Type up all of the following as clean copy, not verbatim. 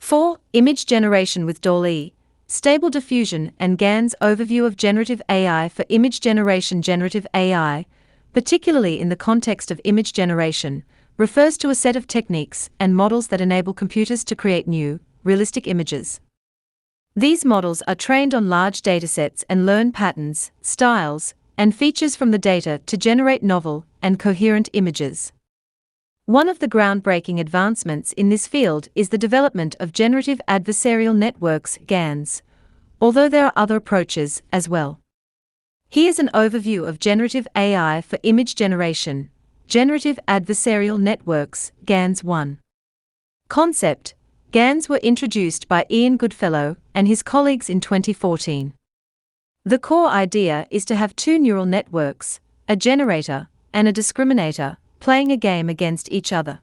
4. Image generation with DALL. Stable Diffusion and GAN's overview of generative AI for image generation. Generative AI, particularly in the context of image generation, refers to a set of techniques and models that enable computers to create new, realistic images. These models are trained on large datasets and learn patterns, styles, and features from the data to generate novel and coherent images. One of the groundbreaking advancements in this field is the development of generative adversarial networks (GANs), although there are other approaches as well. Here's an overview of generative AI for image generation. Generative adversarial networks (GANs). 1. Concept: GANs were introduced by Ian Goodfellow and his colleagues in 2014. The core idea is to have two neural networks, a generator and a discriminator, playing a game against each other.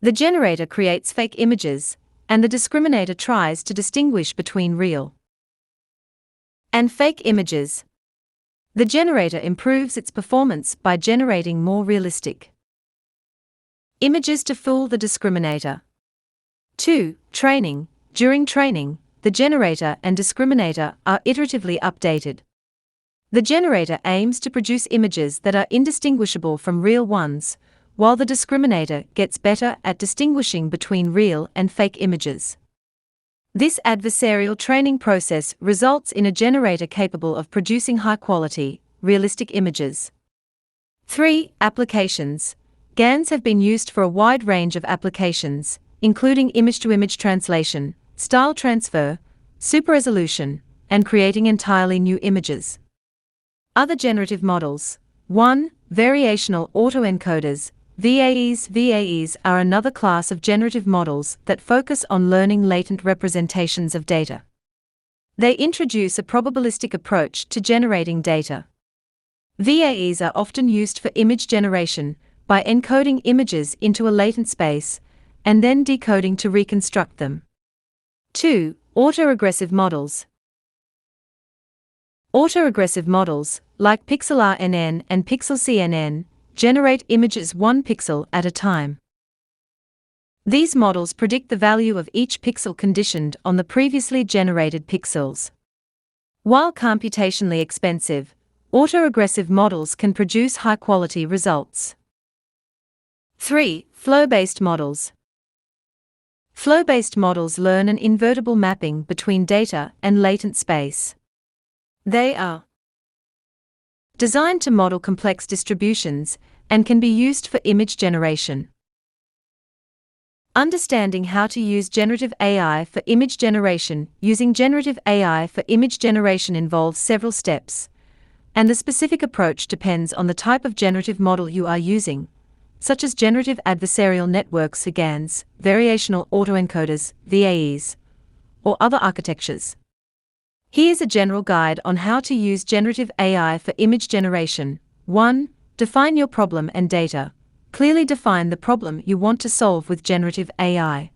The generator creates fake images, and the discriminator tries to distinguish between real and fake images. The generator improves its performance by generating more realistic images to fool the discriminator. 2. Training. During training, the generator and discriminator are iteratively updated. The generator aims to produce images that are indistinguishable from real ones, while the discriminator gets better at distinguishing between real and fake images. This adversarial training process results in a generator capable of producing high-quality, realistic images. 3. Applications. GANs have been used for a wide range of applications, including image-to-image translation, style transfer, super-resolution, and creating entirely new images. Other generative models. 1. Variational autoencoders, VAEs. VAEs are another class of generative models that focus on learning latent representations of data. They introduce a probabilistic approach to generating data. VAEs are often used for image generation by encoding images into a latent space and then decoding to reconstruct them. 2. Autoregressive models. Autoregressive models, like PixelRNN and PixelCNN, generate images one pixel at a time. These models predict the value of each pixel conditioned on the previously generated pixels. While computationally expensive, autoregressive models can produce high-quality results. 3. Flow-based models. Flow-based models learn an invertible mapping between data and latent space. They are designed to model complex distributions and can be used for image generation. Understanding how to use generative AI for image generation. Using generative AI for image generation involves several steps, and the specific approach depends on the type of generative model you are using, such as generative adversarial networks (GANs), variational autoencoders (VAEs), or other architectures. Here's a general guide on how to use generative AI for image generation. 1. Define your problem and data. Clearly define the problem you want to solve with generative AI.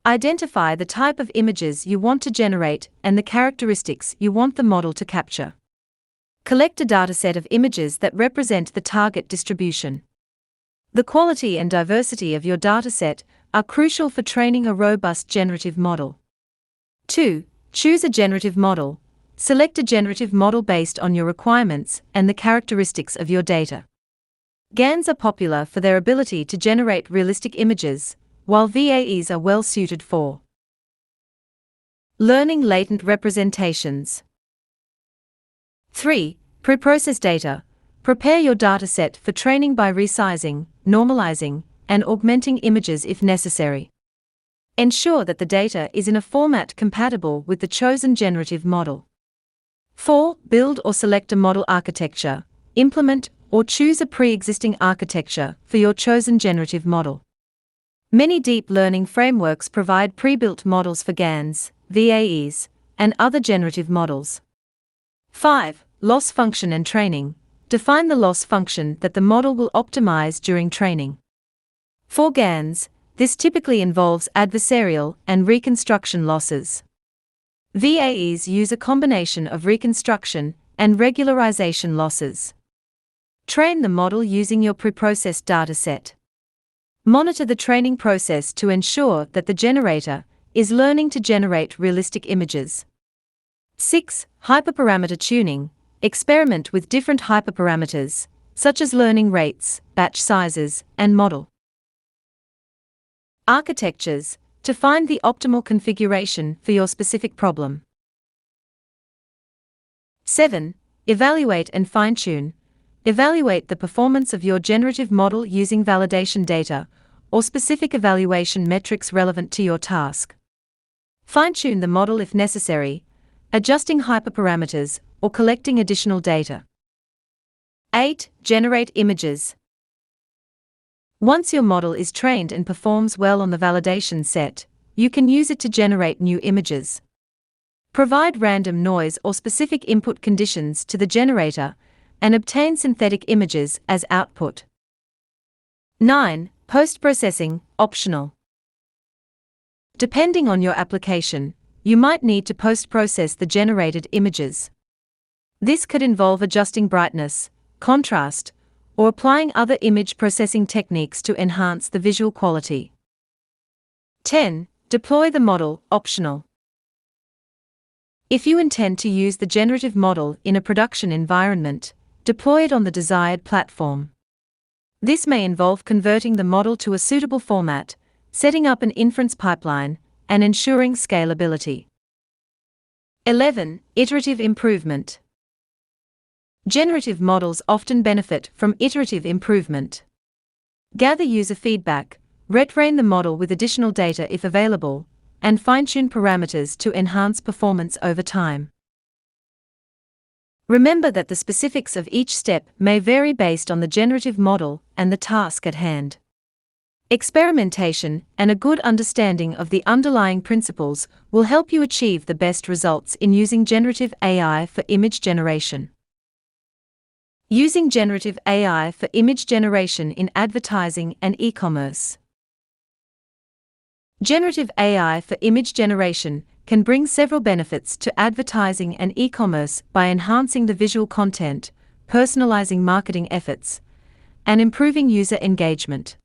Identify the type of images you want to generate and the characteristics you want the model to capture. Collect a dataset of images that represent the target distribution. The quality and diversity of your dataset are crucial for training a robust generative model. 2. Choose a generative model. Select a generative model based on your requirements and the characteristics of your data. GANs are popular for their ability to generate realistic images, while VAEs are well suited for learning latent representations. 3. Preprocess data. Prepare your dataset for training by resizing, normalizing, and augmenting images if necessary. Ensure that the data is in a format compatible with the chosen generative model. 4. Build or select a model architecture. Implement or choose a pre-existing architecture for your chosen generative model. Many deep learning frameworks provide pre-built models for GANs, VAEs, and other generative models. 5. Loss function and training. Define the loss function that the model will optimize during training. For GANs, this typically involves adversarial and reconstruction losses. VAEs use a combination of reconstruction and regularization losses. Train the model using your preprocessed dataset. Monitor the training process to ensure that the generator is learning to generate realistic images. 6. Hyperparameter tuning. Experiment with different hyperparameters, such as learning rates, batch sizes, and model architectures, to find the optimal configuration for your specific problem. 7. Evaluate and fine-tune. Evaluate the performance of your generative model using validation data or specific evaluation metrics relevant to your task. Fine-tune the model if necessary, adjusting hyperparameters or collecting additional data. 8. Generate images. Once your model is trained and performs well on the validation set, you can use it to generate new images. Provide random noise or specific input conditions to the generator and obtain synthetic images as output. 9. Post-processing, optional. Depending on your application, you might need to post-process the generated images. This could involve adjusting brightness, contrast, or applying other image processing techniques to enhance the visual quality. 10. Deploy the model, optional. If you intend to use the generative model in a production environment, deploy it on the desired platform. This may involve converting the model to a suitable format, setting up an inference pipeline, and ensuring scalability. 11. Iterative improvement. Generative models often benefit from iterative improvement. Gather user feedback, retrain the model with additional data if available, and fine-tune parameters to enhance performance over time. Remember that the specifics of each step may vary based on the generative model and the task at hand. Experimentation and a good understanding of the underlying principles will help you achieve the best results in using generative AI for image generation. Using generative AI for image generation in advertising and e-commerce. Generative AI for image generation can bring several benefits to advertising and e-commerce by enhancing the visual content, personalizing marketing efforts, and improving user engagement.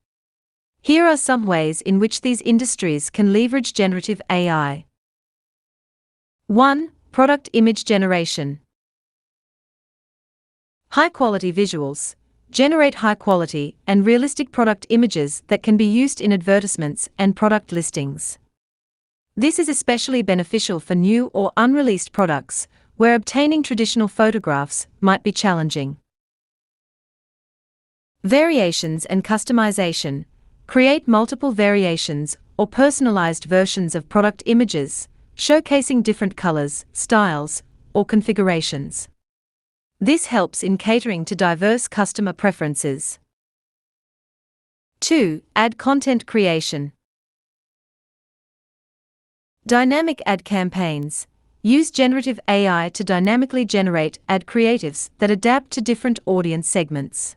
Here are some ways in which these industries can leverage generative AI. 1. Product image generation. High-quality visuals. Generate high-quality and realistic product images that can be used in advertisements and product listings. This is especially beneficial for new or unreleased products, where obtaining traditional photographs might be challenging. Variations and customization. Create multiple variations or personalized versions of product images, showcasing different colors, styles, or configurations. This helps in catering to diverse customer preferences. 2. Ad content creation. Dynamic ad campaigns. Use generative AI to dynamically generate ad creatives that adapt to different audience segments.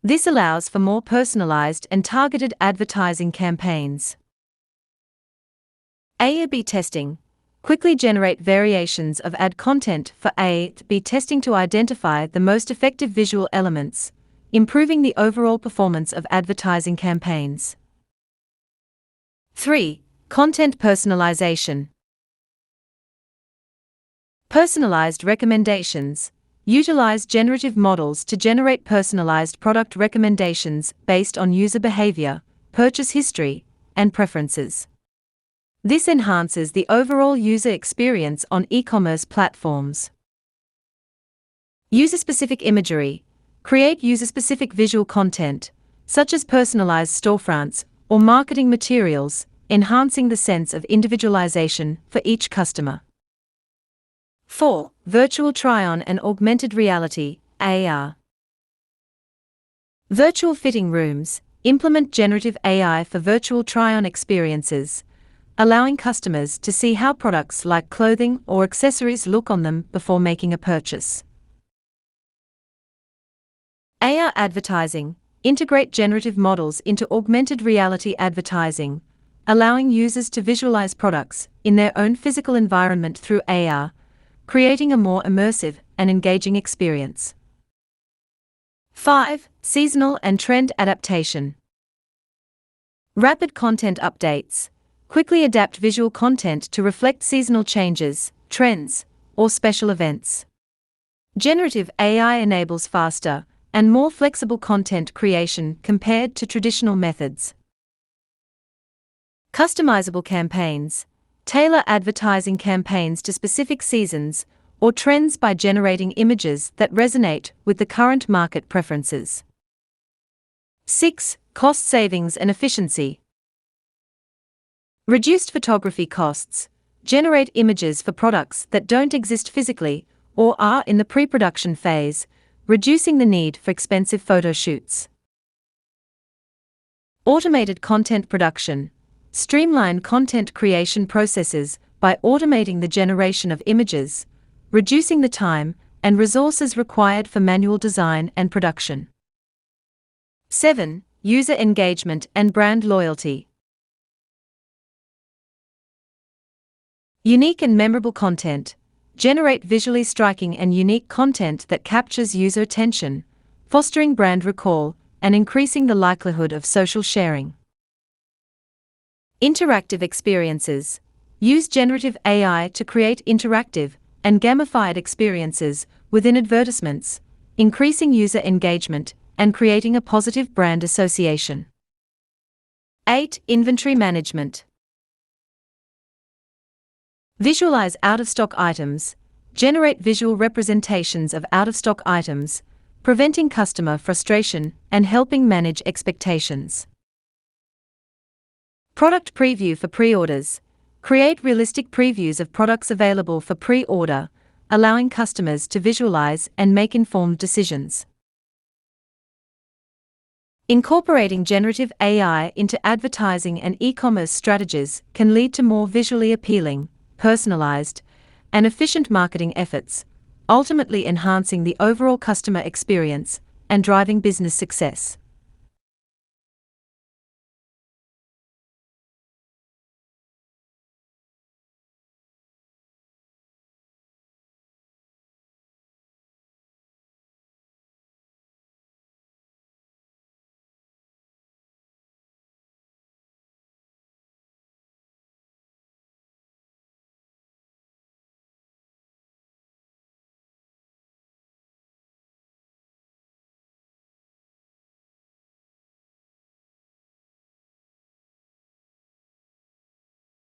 This allows for more personalized and targeted advertising campaigns. A/B testing. Quickly generate variations of ad content for A/B testing to identify the most effective visual elements, improving the overall performance of advertising campaigns. 3. Content personalization. Personalized recommendations. Utilize generative models to generate personalized product recommendations based on user behavior, purchase history, and preferences. This enhances the overall user experience on e-commerce platforms. User-specific imagery. Create user-specific visual content, such as personalized storefronts or marketing materials, enhancing the sense of individualization for each customer. 4. Virtual try-on and augmented reality, AR. Virtual fitting rooms. Implement generative AI for virtual try-on experiences, allowing customers to see how products like clothing or accessories look on them before making a purchase. AR advertising. Integrate generative models into augmented reality advertising, allowing users to visualize products in their own physical environment through AR, creating a more immersive and engaging experience. 5. Seasonal and trend adaptation. Rapid content updates. Quickly adapt visual content to reflect seasonal changes, trends, or special events. Generative AI enables faster and more flexible content creation compared to traditional methods. Customizable campaigns. Tailor advertising campaigns to specific seasons or trends by generating images that resonate with the current market preferences. 6. Cost savings and efficiency. Reduced photography costs. Generate images for products that don't exist physically or are in the pre-production phase, reducing the need for expensive photo shoots. Automated content production. Streamline content creation processes by automating the generation of images, reducing the time and resources required for manual design and production. 7. User engagement and brand loyalty. Unique and memorable content. Generate visually striking and unique content that captures user attention, fostering brand recall and increasing the likelihood of social sharing. Interactive experiences. Use generative AI to create interactive and gamified experiences within advertisements, increasing user engagement and creating a positive brand association. 8. Inventory management. Visualize out-of-stock items. Generate visual representations of out-of-stock items, preventing customer frustration and helping manage expectations. Product preview for pre-orders. Create realistic previews of products available for pre-order, allowing customers to visualize and make informed decisions. Incorporating generative AI into advertising and e-commerce strategies can lead to more visually appealing, personalized, and efficient marketing efforts, ultimately enhancing the overall customer experience and driving business success.